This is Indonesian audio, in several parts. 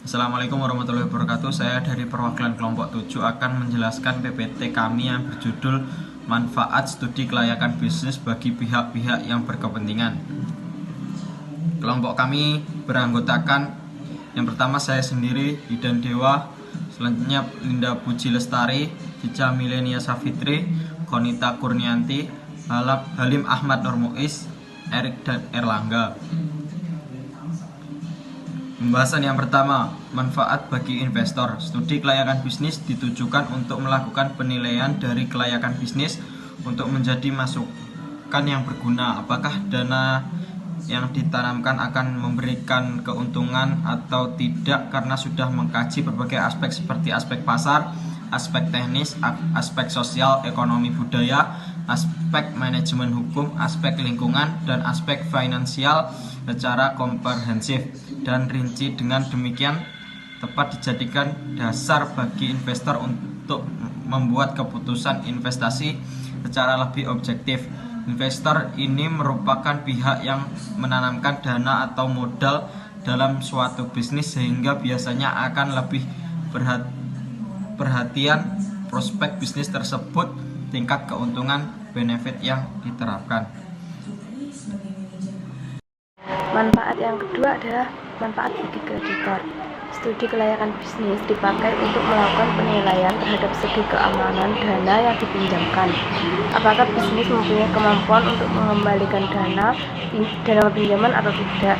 Assalamualaikum warahmatullahi wabarakatuh. Saya dari perwakilan kelompok 7 akan menjelaskan PPT kami yang berjudul Manfaat Studi Kelayakan Bisnis bagi pihak-pihak yang berkepentingan. Kelompok kami beranggotakan yang pertama saya sendiri, Idan Dewa, selanjutnya Linda Puji Lestari, Cica Milenia Safitri, Konita Kurnianti, Halim Ahmad Nur Muiz, Erik dan Erlangga. Pembahasan yang pertama, manfaat bagi investor. Studi kelayakan bisnis ditujukan untuk melakukan penilaian dari kelayakan bisnis untuk menjadi masukan yang berguna. Apakah dana yang ditanamkan akan memberikan keuntungan atau tidak, karena sudah mengkaji berbagai aspek seperti aspek pasar, aspek teknis, aspek sosial, ekonomi budaya, aspek manajemen hukum, aspek lingkungan, dan aspek finansial secara komprehensif dan rinci. Dengan demikian tepat dijadikan dasar bagi investor untuk membuat keputusan investasi secara lebih objektif. Investor ini merupakan pihak yang menanamkan dana atau modal dalam suatu bisnis, sehingga biasanya akan lebih perhatian prospek bisnis tersebut, tingkat keuntungan, benefit yang diterapkan. Manfaat yang kedua adalah manfaat bagi kreditor. Studi kelayakan bisnis dipakai untuk melakukan penilaian terhadap segi keamanan dana yang dipinjamkan. Apakah bisnis mempunyai kemampuan untuk mengembalikan dana pinjaman atau tidak.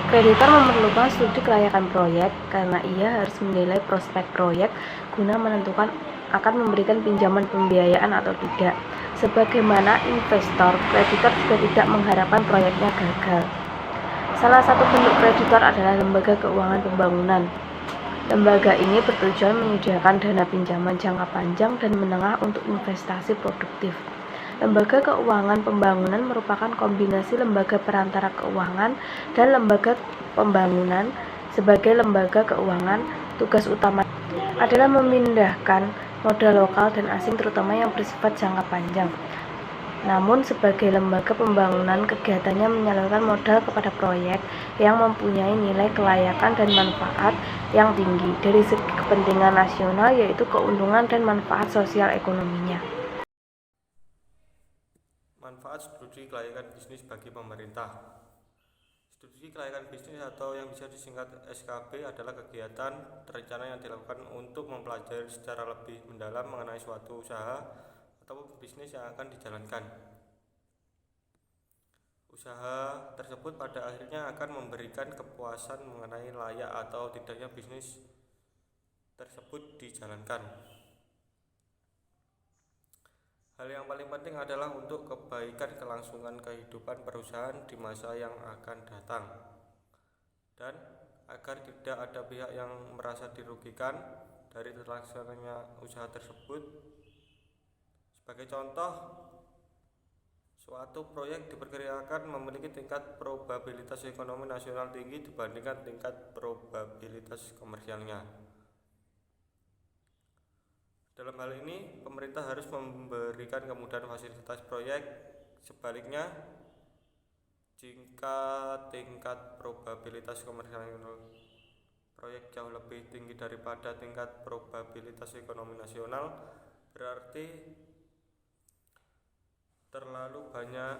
Kreditor memerlukan studi kelayakan proyek karena ia harus menilai prospek proyek guna menentukan akan memberikan pinjaman pembiayaan atau tidak. Sebagaimana investor, kreditor juga tidak mengharapkan proyeknya gagal. Salah satu bentuk kreditor adalah lembaga keuangan pembangunan. Lembaga ini bertujuan menyediakan dana pinjaman jangka panjang dan menengah untuk investasi produktif. Lembaga keuangan pembangunan merupakan kombinasi lembaga perantara keuangan dan lembaga pembangunan. Sebagai lembaga keuangan, tugas utama adalah memindahkan modal lokal dan asing, terutama yang bersifat jangka panjang. Namun sebagai lembaga pembangunan, kegiatannya menyalurkan modal kepada proyek yang mempunyai nilai kelayakan dan manfaat yang tinggi dari segi kepentingan nasional, yaitu keuntungan dan manfaat sosial ekonominya. Manfaat studi kelayakan bisnis bagi pemerintah. Studi kelayakan bisnis atau yang bisa disingkat SKB adalah kegiatan terencana yang dilakukan untuk mempelajari secara lebih mendalam mengenai suatu usaha atau bisnis yang akan dijalankan. Usaha tersebut pada akhirnya akan memberikan kepuasan mengenai layak atau tidaknya bisnis tersebut dijalankan. Hal yang paling penting adalah untuk kebaikan kelangsungan kehidupan perusahaan di masa yang akan datang, dan agar tidak ada pihak yang merasa dirugikan dari terlaksananya usaha tersebut. Sebagai contoh, suatu proyek diperkirakan memiliki tingkat probabilitas ekonomi nasional tinggi dibandingkan tingkat probabilitas komersialnya. Dalam hal ini, pemerintah harus memberikan kemudahan fasilitas proyek. Sebaliknya, jika tingkat probabilitas komersial proyek jauh lebih tinggi daripada tingkat probabilitas ekonomi nasional, berarti terlalu banyak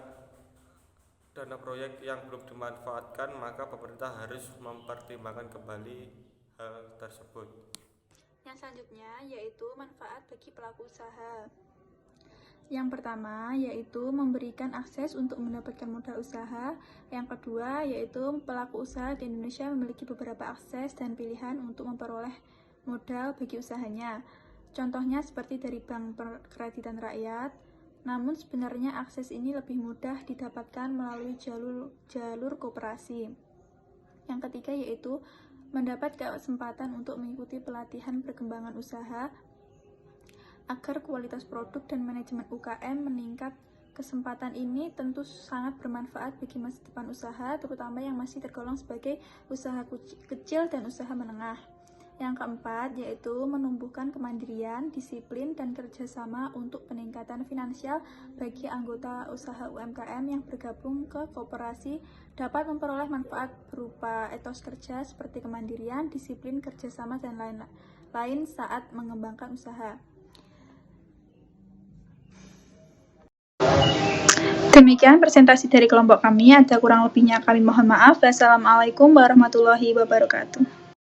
dana proyek yang belum dimanfaatkan, maka pemerintah harus mempertimbangkan kembali hal tersebut. Yang selanjutnya yaitu manfaat bagi pelaku usaha. Yang pertama yaitu memberikan akses untuk mendapatkan modal usaha. Yang kedua yaitu pelaku usaha di Indonesia memiliki beberapa akses dan pilihan untuk memperoleh modal bagi usahanya. Contohnya seperti dari Bank Kreditan Rakyat. Namun sebenarnya akses ini lebih mudah didapatkan melalui jalur koperasi. Yang ketiga yaitu mendapat kesempatan untuk mengikuti pelatihan perkembangan usaha agar kualitas produk dan manajemen UKM meningkat. Kesempatan ini tentu sangat bermanfaat bagi masa depan usaha, terutama yang masih tergolong sebagai usaha kecil dan usaha menengah. Yang keempat, yaitu menumbuhkan kemandirian, disiplin, dan kerjasama untuk peningkatan finansial bagi anggota usaha UMKM yang bergabung ke koperasi dapat memperoleh manfaat berupa etos kerja seperti kemandirian, disiplin, kerjasama, dan lain-lain saat mengembangkan usaha. Demikian presentasi dari kelompok kami, ada kurang lebihnya kami mohon maaf. Wassalamualaikum warahmatullahi wabarakatuh.